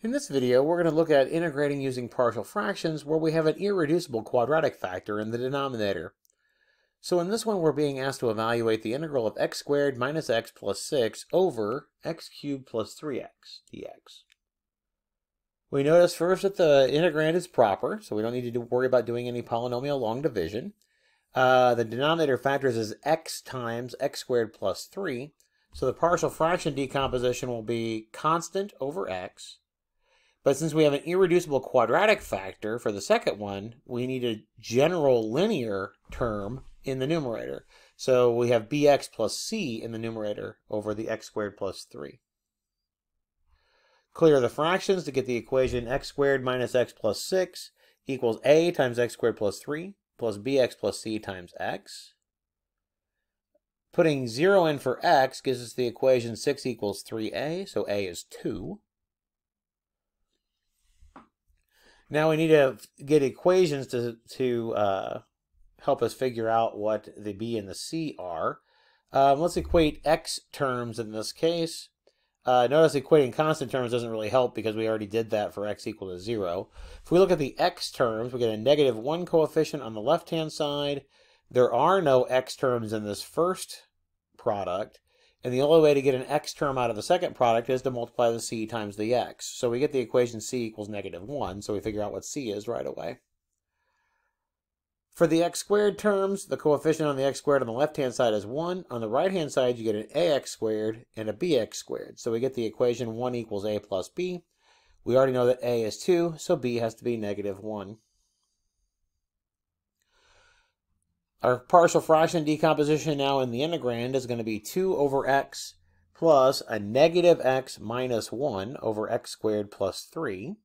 In this video, we're going to look at integrating using partial fractions where we have an irreducible quadratic factor in the denominator. So in this one, we're being asked to evaluate the integral of x squared minus x plus 6 over x cubed plus 3x dx. We notice first that the integrand is proper, so we don't need to worry about doing any polynomial long division. The denominator factors as x times x squared plus 3, so the partial fraction decomposition will be constant over x. But since we have an irreducible quadratic factor for the second one, we need a general linear term in the numerator. So we have bx plus c in the numerator over the x squared plus 3. Clear the fractions to get the equation x squared minus x plus 6 equals a times x squared plus 3 plus bx plus c times x. Putting 0 in for x gives us the equation 6 equals 3a, so a is 2. Now we need to get equations to help us figure out what the b and the c are. Let's equate x terms in this case. Notice equating constant terms doesn't really help because we already did that for x equal to 0. If we look at the x terms, we get a negative 1 coefficient on the left-hand side. There are no x terms in this first product. And the only way to get an x term out of the second product is to multiply the c times the x. So we get the equation c equals negative 1, so we figure out what c is right away. For the x squared terms, the coefficient on the x squared on the left-hand side is 1. On the right-hand side, you get an ax squared and a bx squared. So we get the equation 1 equals a plus b. We already know that a is 2, so b has to be negative 1. Our partial fraction decomposition now in the integrand is going to be 2 over x plus a negative x minus 1 over x squared plus 3.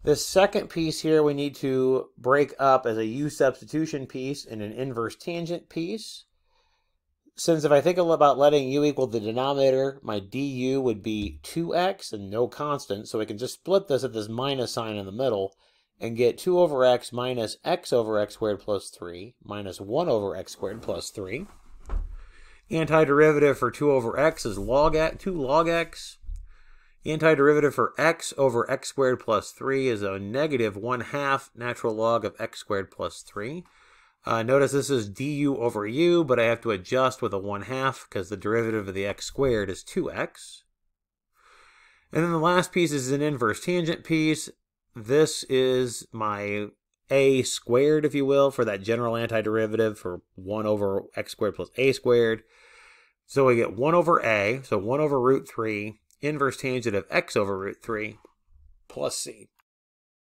This second piece here we need to break up as a u substitution piece and an inverse tangent piece. Since if I think about letting u equal the denominator, my du would be 2x and no constant, so we can just split this at this minus sign in the middle and get 2 over x minus x over x squared plus 3 minus 1 over x squared plus 3. Antiderivative for 2 over x is 2 log x. Antiderivative for x over x squared plus 3 is a negative 1/2 natural log of x squared plus 3. Notice this is du over u, but I have to adjust with a 1/2 because the derivative of the x squared is 2x. And then the last piece is an inverse tangent piece. This is my a squared, if you will, for that general antiderivative for 1 over x squared plus a squared. So we get 1 over a, so 1 over root 3, inverse tangent of x over root 3, plus c.